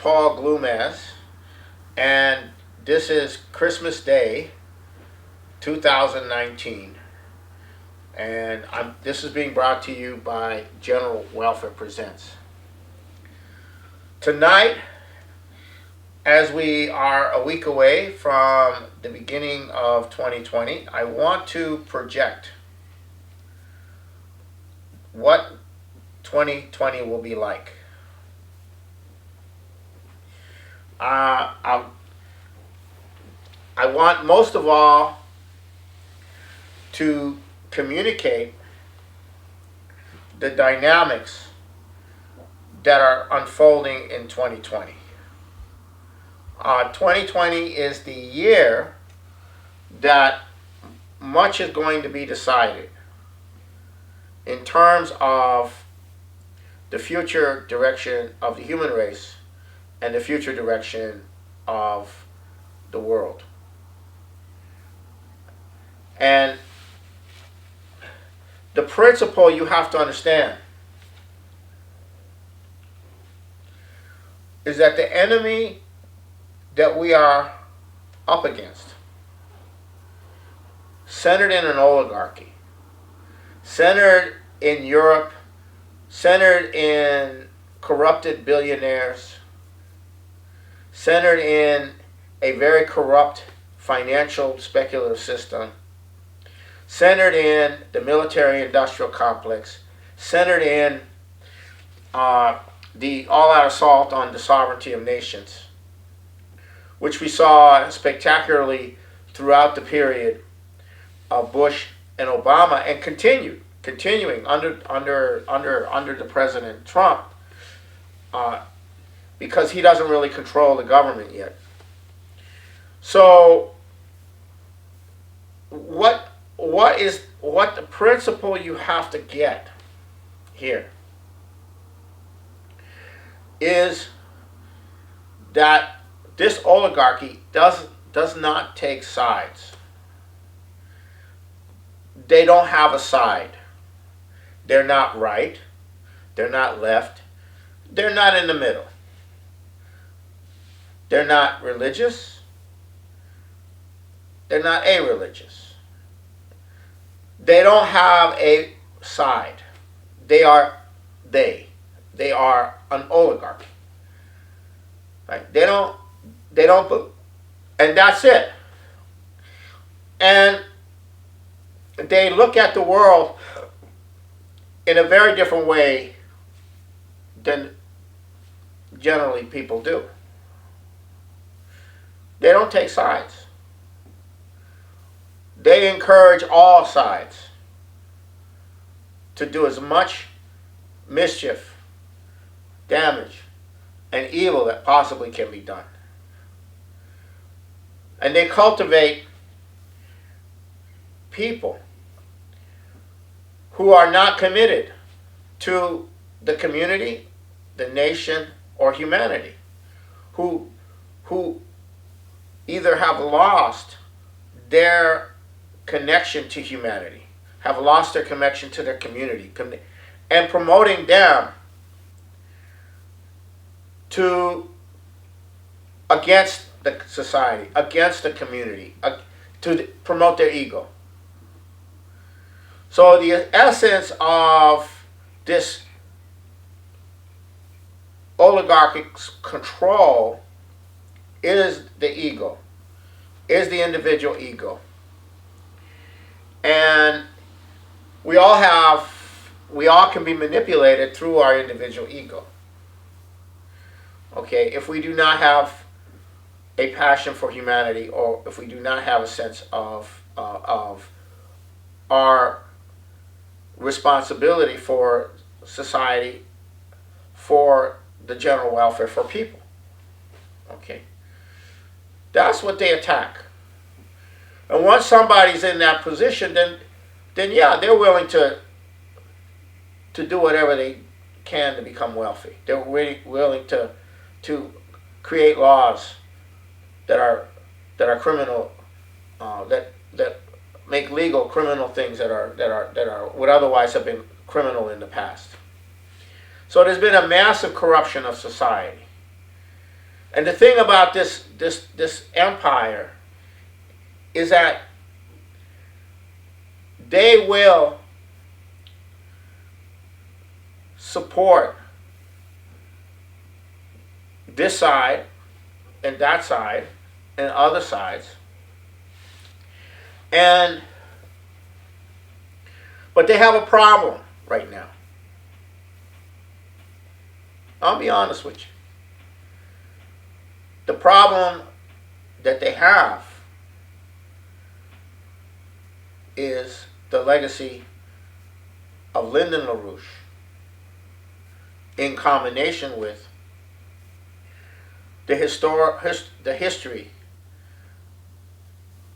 Paul Glumaz, and this is Christmas Day 2019. And this is being brought to you by General Welfare Presents. Tonight, as we are a week away from the beginning of 2020, I want to project what 2020 will be like. I want most of all to communicate the dynamics that are unfolding in 2020. 2020 is the year that much is going to be decided in terms of the future direction of the human race and the future direction of the world. And the principle you have to understand is that the enemy that we are up against, centered in an oligarchy, centered in Europe, centered in corrupted billionaires, centered in a very corrupt financial speculative system, centered in the military-industrial complex, centered in the all-out assault on the sovereignty of nations, which we saw spectacularly throughout the period of Bush and Obama, and continuing under the President Trump, because he doesn't really control the government yet. So, what the principle you have to get here is that this oligarchy does not take sides. They don't have a side. They're not right. They're not left. They're not in the middle. They're not religious. They're not a-religious. They don't have a side. They are an oligarchy. Right? They don't, and that's it. And they look at the world in a very different way than generally people do. They don't take sides. They encourage all sides to do as much mischief, damage, and evil that possibly can be done. And they cultivate people who are not committed to the community, the nation, or humanity, who either have lost their connection to humanity, have lost their connection to their community, and promoting them against the society, against the community, to promote their ego. So the essence of this oligarchic control is the ego, is the individual ego. And we all can be manipulated through our individual ego. Okay, if we do not have a passion for humanity, or if we do not have a sense of our responsibility for society, for the general welfare, for people. Okay, that's what they attack. And once somebody's in that position, then yeah, they're willing to do whatever they can to become wealthy. They're really willing to create laws that are criminal, that make legal criminal things that would otherwise have been criminal in the past. So there's been a massive corruption of society. And the thing about this empire is that they will support this side and that side and other sides, but they have a problem right now. I'll be honest with you. The problem that they have is the legacy of Lyndon LaRouche in combination with the history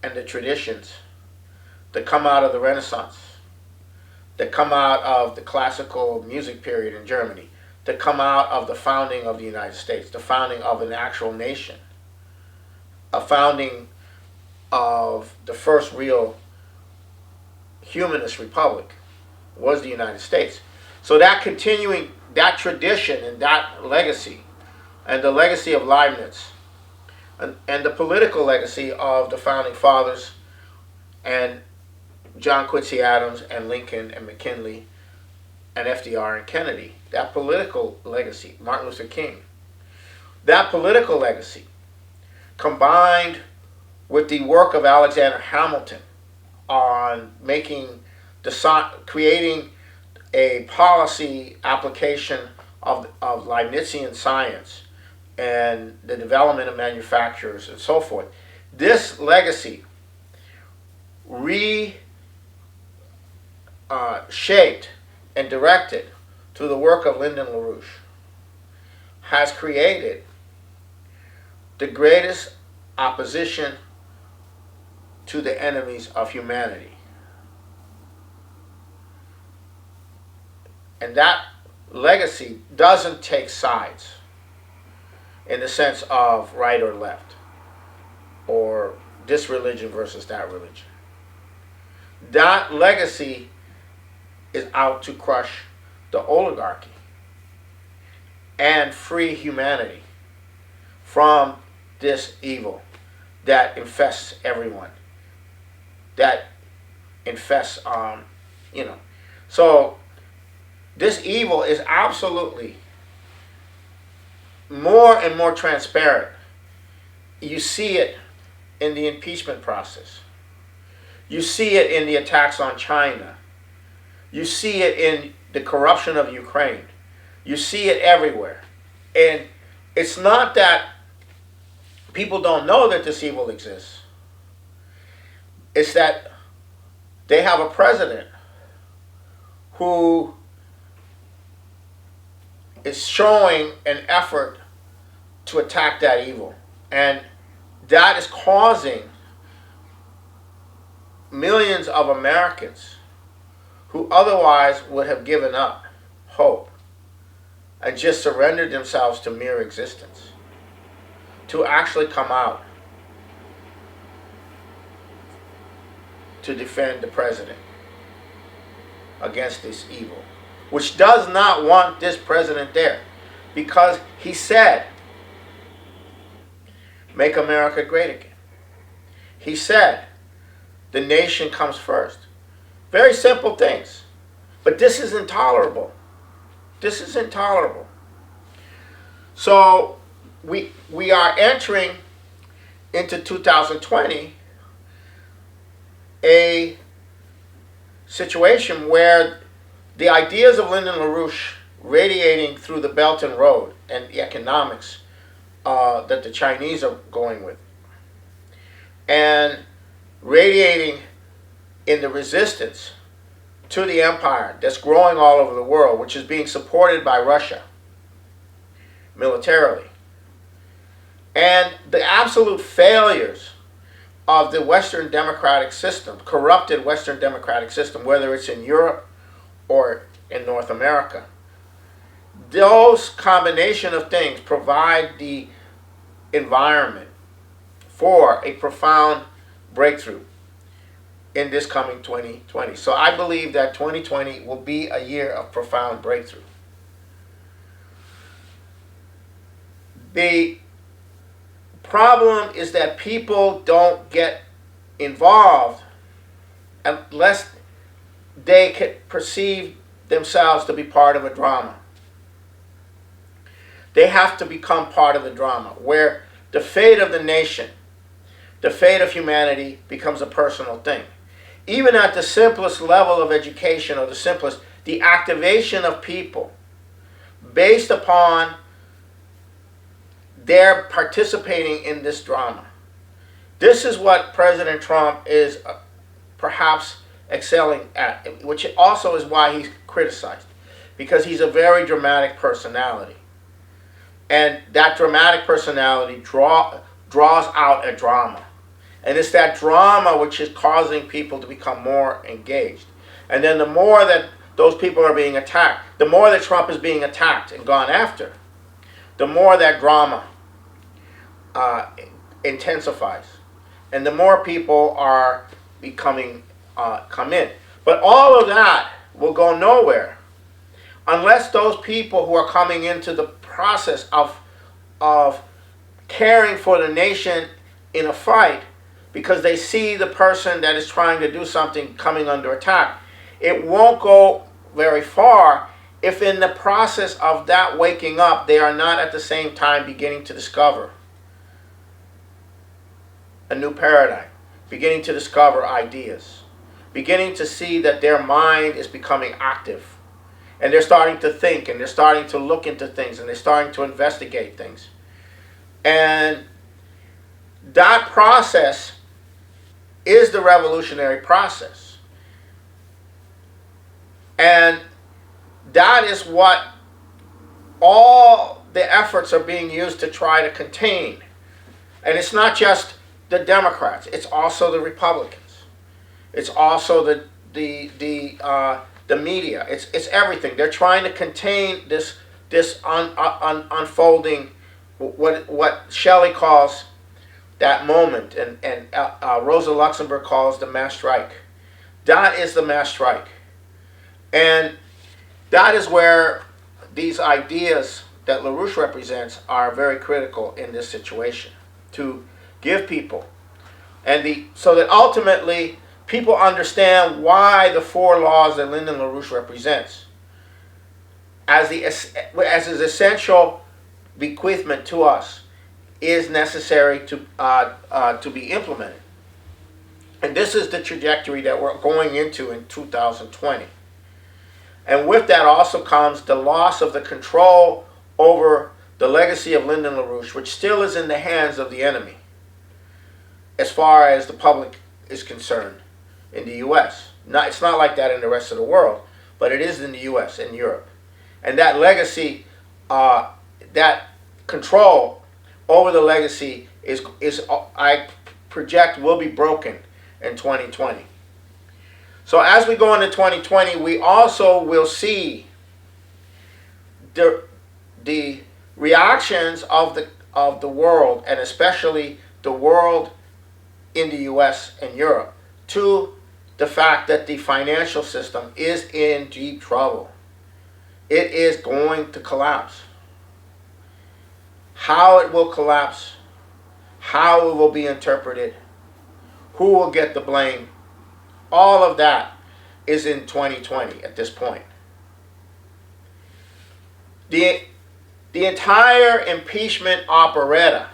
and the traditions that come out of the Renaissance, that come out of the classical music period in Germany, that come out of the founding of the United States, the founding of an actual nation, a founding of the first real humanist republic was the United States. So that continuing, that tradition and that legacy, and the legacy of Leibniz, and the political legacy of the founding fathers, and John Quincy Adams, and Lincoln, and McKinley, and FDR, and Kennedy, that political legacy, Martin Luther King, that political legacy, combined with the work of Alexander Hamilton on creating a policy application of Leibnizian science and the development of manufacturers and so forth. This legacy shaped and directed through the work of Lyndon LaRouche has created the greatest opposition to the enemies of humanity. And that legacy doesn't take sides in the sense of right or left, or this religion versus that religion. That legacy is out to crush the oligarchy and free humanity from this evil that infests everyone, that infests, So this evil is absolutely more and more transparent. You see it in the impeachment process. You see it in the attacks on China. You see it in the corruption of Ukraine. You see it everywhere. And it's not that people don't know that this evil exists. It's that they have a president who is showing an effort to attack that evil. And that is causing millions of Americans who otherwise would have given up hope and just surrendered themselves to mere existence to actually come out to defend the president against this evil, which does not want this president there, because he said, "Make America great again." He said, "The nation comes first." Very simple things. But this is intolerable. This is intolerable. So we are entering into 2020 a situation where the ideas of Lyndon LaRouche radiating through the Belt and Road and the economics that the Chinese are going with, and radiating in the resistance to the empire that's growing all over the world, which is being supported by Russia militarily, and the absolute failures of the Western democratic system, corrupted Western democratic system, whether it's in Europe or in North America. Those combination of things provide the environment for a profound breakthrough in this coming 2020. So I believe that 2020 will be a year of profound breakthrough. The problem is that people don't get involved unless they can perceive themselves to be part of a drama. They have to become part of the drama, where the fate of the nation, the fate of humanity becomes a personal thing. Even at the simplest level of education, or the activation of people based upon their participating in this drama. This is what President Trump is perhaps excelling at, which also is why he's criticized, because he's a very dramatic personality. And that dramatic personality draws out a drama. And it's that drama which is causing people to become more engaged. And then the more that those people are being attacked, the more that Trump is being attacked and gone after, the more that drama intensifies. And the more people are becoming, come in. But all of that will go nowhere unless those people who are coming into the process of caring for the nation in a fight, because they see the person that is trying to do something coming under attack, it won't go very far if in the process of that waking up, they are not at the same time beginning to discover a new paradigm, beginning to discover ideas, beginning to see that their mind is becoming active, and they're starting to think, and they're starting to look into things, and they're starting to investigate things. And that process is the revolutionary process. And that is what all the efforts are being used to try to contain. And it's not just the Democrats, it's also the Republicans. It's also the media. It's everything. They're trying to contain this unfolding, what Shelley calls that moment, and Rosa Luxemburg calls the mass strike. That is the mass strike. And that is where these ideas that LaRouche represents are very critical in this situation, to give people, so that ultimately people understand why the 4 laws that Lyndon LaRouche represents as his essential bequeathment to us is necessary to be implemented. And this is the trajectory that we're going into in 2020. And with that also comes the loss of the control over the legacy of Lyndon LaRouche, which still is in the hands of the enemy, as far as the public is concerned in the U.S. It's not like that in the rest of the world, but it is in the U.S. and Europe. And that legacy, that control over the legacy is I project, will be broken in 2020. So as we go into 2020, we also will see the reactions of the world, and especially the world in the U.S. and Europe, to the fact that the financial system is in deep trouble. It is going to collapse. How it will collapse, how it will be interpreted, who will get the blame, all of that is in 2020 at this point. The entire impeachment operetta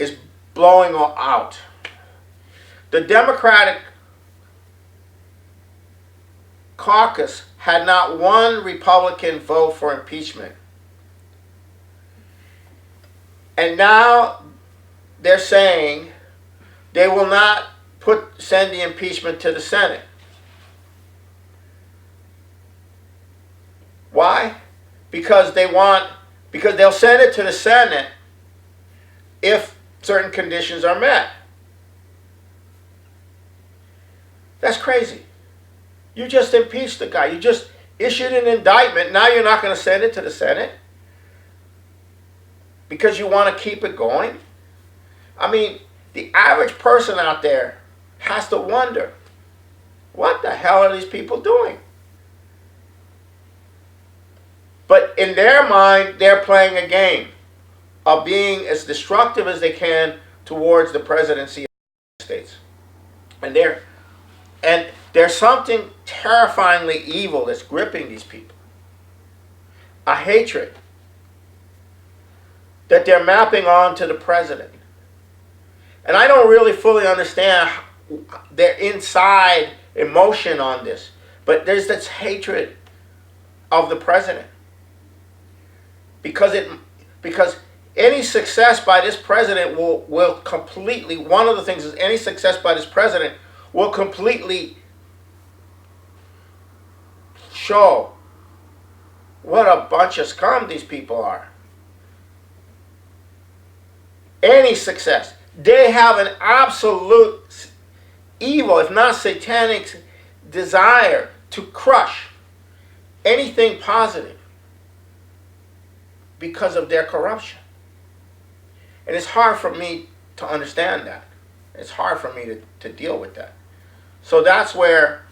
is blowing out. The Democratic caucus had not one Republican vote for impeachment. And now they're saying they will not send the impeachment to the Senate. Why? Because they'll send it to the Senate if certain conditions are met. That's crazy. You just impeached the guy. You just issued an indictment. Now you're not going to send it to the Senate because you want to keep it going? I mean, the average person out there has to wonder, what the hell are these people doing? But in their mind, they're playing a game. of being as destructive as they can towards the presidency of the United States. And there's something terrifyingly evil that's gripping these people. A hatred that they're mapping onto the president. And I don't really fully understand their inside emotion on this. But there's this hatred of the president. Because any success by this president will completely, one of the things is any success by this president will completely show what a bunch of scum these people are. Any success. They have an absolute evil, if not satanic, desire to crush anything positive because of their corruption. And it's hard for me to understand that. It's hard for me to deal with that. So that's where,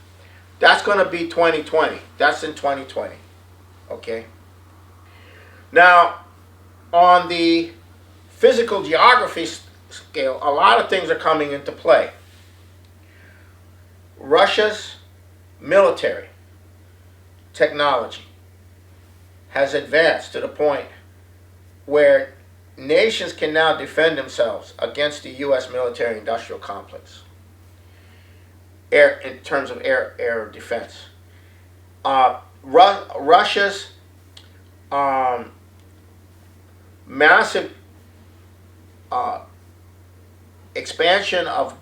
that's going to be 2020. That's in 2020. Okay? Now, on the physical geography scale, a lot of things are coming into play. Russia's military technology has advanced to the point where nations can now defend themselves against the U.S. military-industrial complex in terms of air defense. Russia's massive expansion of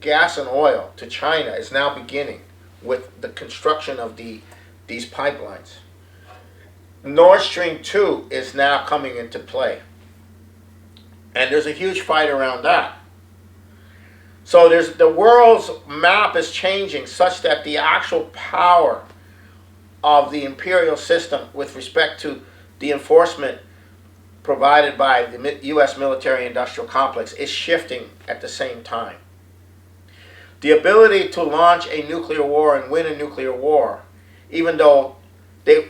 gas and oil to China is now beginning with the construction of these pipelines. Nord Stream 2 is now coming into play. And there's a huge fight around that. So the world's map is changing such that the actual power of the imperial system with respect to the enforcement provided by the U.S. military-industrial complex is shifting at the same time. The ability to launch a nuclear war and win a nuclear war, even though the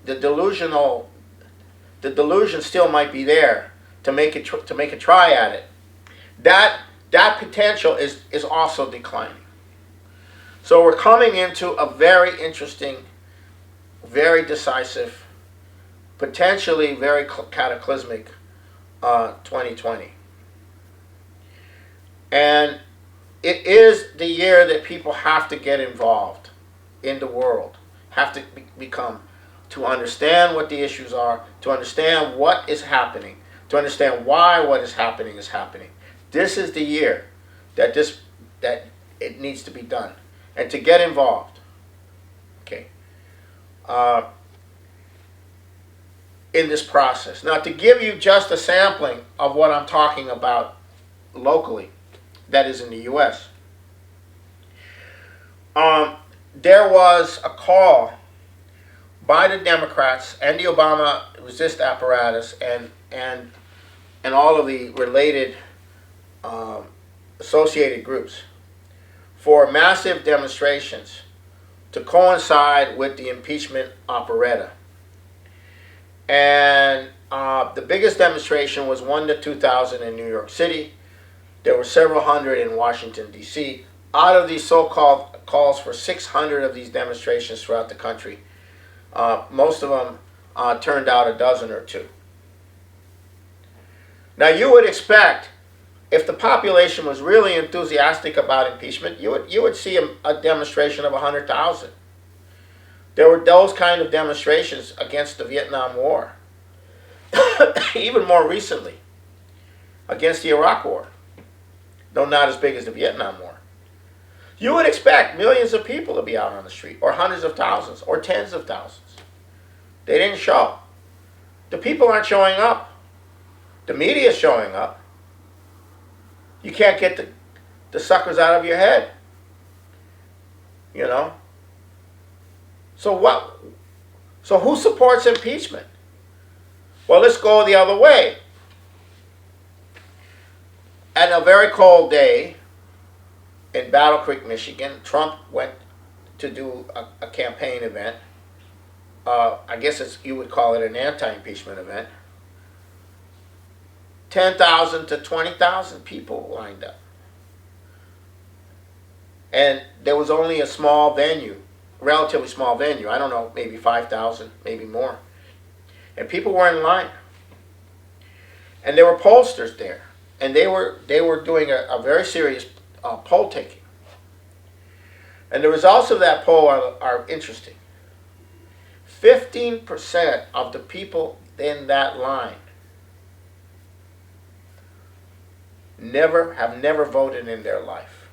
delusion still might be there to make a try at it, that potential is also declining. So we're coming into a very interesting, very decisive, potentially very cataclysmic 2020. And it is the year that people have to get involved in the world, have to become, to understand what the issues are, to understand what is happening, to understand why what is happening is happening. This is the year that it needs to be done, and to get involved. Okay. In this process. Now, to give you just a sampling of what I'm talking about locally, that is in the U.S., there was a call by the Democrats and the Obama resist apparatus and all of the related associated groups for massive demonstrations to coincide with the impeachment operetta. And the biggest demonstration was 1 to 2,000 in New York City. There were several hundred in Washington, D.C. Out of these so-called calls for 600 of these demonstrations throughout the country, most of them turned out a dozen or two. Now, you would expect, if the population was really enthusiastic about impeachment, you would see a demonstration of 100,000. There were those kind of demonstrations against the Vietnam War. Even more recently, against the Iraq War, though not as big as the Vietnam War. You would expect millions of people to be out on the street, or hundreds of thousands, or tens of thousands. They didn't show. The people aren't showing up. The media is showing up. You can't get the suckers out of your head. You know? So what? So who supports impeachment? Well, let's go the other way. On a very cold day in Battle Creek, Michigan, Trump went to do a campaign event. I guess you would call it an anti-impeachment event. 10,000 to 20,000 people lined up. And there was only a small venue, relatively small venue. I don't know, maybe 5,000, maybe more. And people were in line. And there were pollsters there. And they were doing a very serious poll taking. And the results of that poll are interesting. 15% of the people in that line have never voted in their life.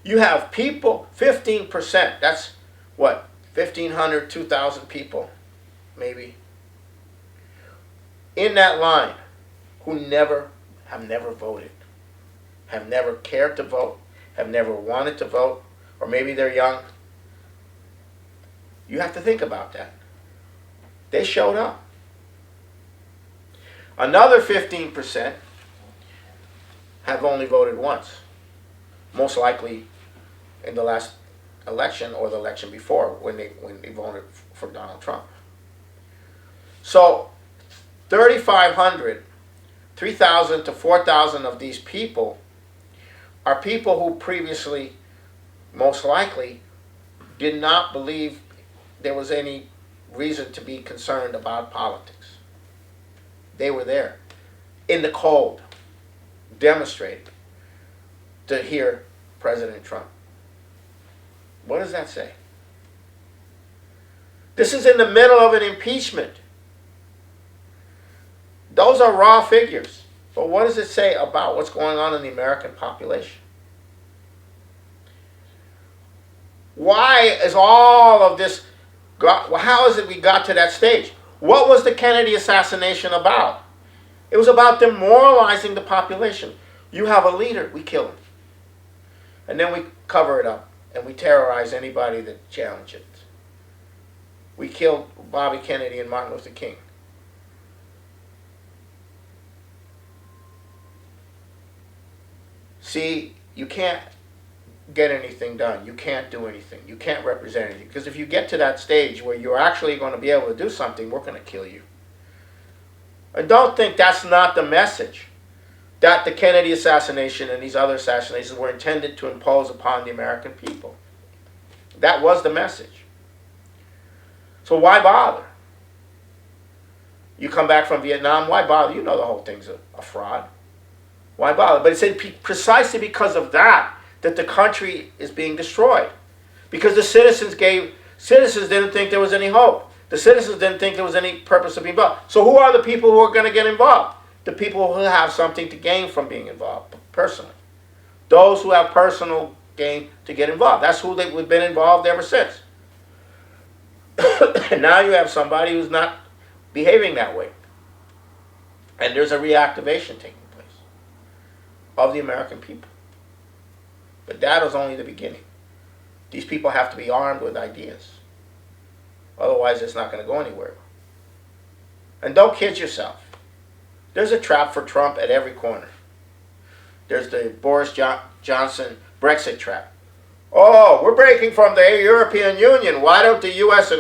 You have people, 15%, that's what, 1,500, 2,000 people, maybe, in that line who have never voted, have never cared to vote, have never wanted to vote, or maybe they're young. You have to think about that. They showed up. Another 15% have only voted once, most likely in the last election or the election before when they voted for Donald Trump. So 3,500, 3,000 to 4,000 of these people are people who previously, most likely, did not believe there was any reason to be concerned about politics. They were there in the cold, demonstrating to hear President Trump. What does that say? This is in the middle of an impeachment. Those are raw figures. But what does it say about what's going on in the American population? Why is all of this, how is it we got to that stage? What was the Kennedy assassination about? It was about demoralizing the population. You have a leader, we kill him. And then we cover it up and we terrorize anybody that challenges it. We killed Bobby Kennedy and Martin Luther King. See, you can't get anything done. You can't do anything. You can't represent anything. Because if you get to that stage where you're actually going to be able to do something, we're going to kill you. And don't think that's not the message. That the Kennedy assassination and these other assassinations were intended to impose upon the American people. That was the message. So why bother? You come back from Vietnam, why bother? You know the whole thing's a fraud. Why bother? But it's precisely because of that the country is being destroyed. Because the citizens didn't think there was any hope. The citizens didn't think there was any purpose of being involved. So who are the people who are going to get involved? The people who have something to gain from being involved, personally. Those who have personal gain to get involved. That's who they've been involved ever since. And now you have somebody who's not behaving that way. And there's a reactivation taking place of the American people. But that is only the beginning. These people have to be armed with ideas. Otherwise, it's not going to go anywhere. And don't kid yourself. There's a trap for Trump at every corner. There's the Boris Johnson Brexit trap. Oh, we're breaking from the European Union. Why don't the U.S.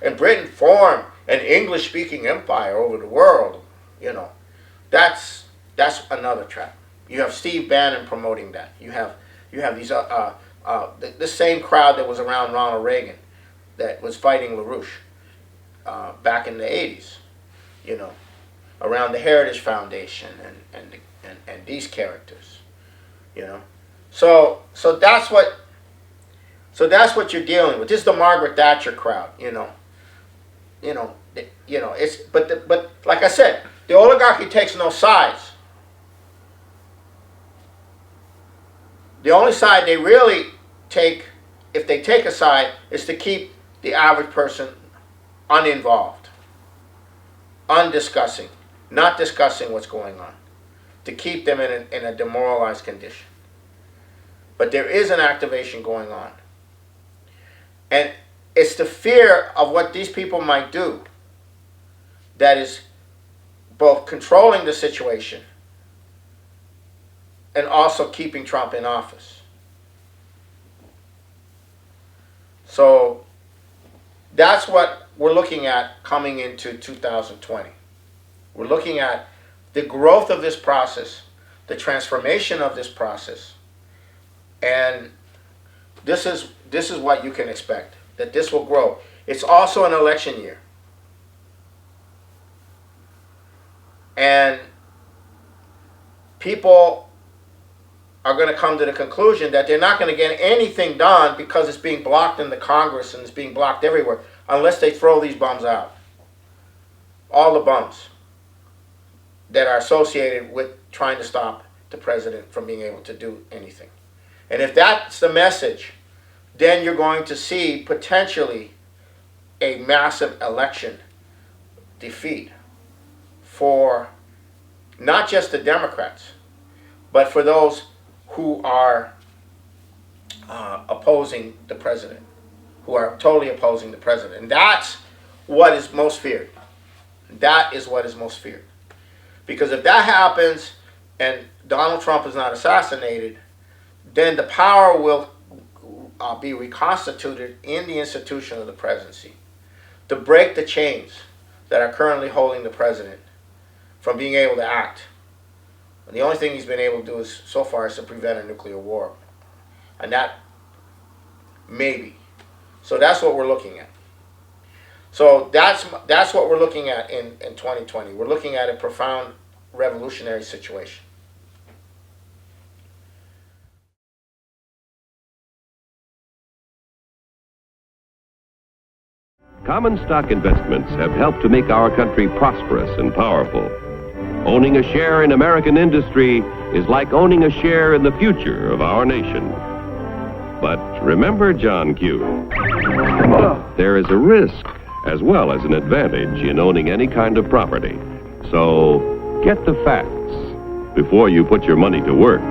and Britain form an English-speaking empire over the world? You know, that's another trap. You have Steve Bannon promoting that. You have these the same crowd that was around Ronald Reagan, that was fighting LaRouche back in the 80s. You know, around the Heritage Foundation and these characters. You know, so that's what you're dealing with. This is the Margaret Thatcher crowd. It's but like I said, the oligarchy takes no sides. The only side they really take, if they take a side, is to keep the average person uninvolved, undiscussing, not discussing what's going on, to keep them in a demoralized condition. But there is an activation going on. And it's the fear of what these people might do that is both controlling the situation and also keeping Trump in office. So that's what we're looking at coming into 2020. We're looking at the growth of this process, the transformation of this process, and this is what you can expect, that this will grow. It's also an election year. And people are going to come to the conclusion that they're not going to get anything done because it's being blocked in the Congress and it's being blocked everywhere unless they throw these bums out. All the bums that are associated with trying to stop the president from being able to do anything. And if that's the message, then you're going to see potentially a massive election defeat for not just the Democrats, but for those who are opposing the president, who are totally opposing the president. And that's what is most feared. That is what is most feared. Because if that happens and Donald Trump is not assassinated, then the power will be reconstituted in the institution of the presidency to break the chains that are currently holding the president from being able to act. And the only thing he's been able to do is, so far, is to prevent a nuclear war. And that, maybe. So that's what we're looking at. So that's what we're looking at in 2020. We're looking at a profound revolutionary situation. Common stock investments have helped to make our country prosperous and powerful. Owning a share in American industry is like owning a share in the future of our nation. But remember, John Q, there is a risk as well as an advantage in owning any kind of property. So get the facts before you put your money to work.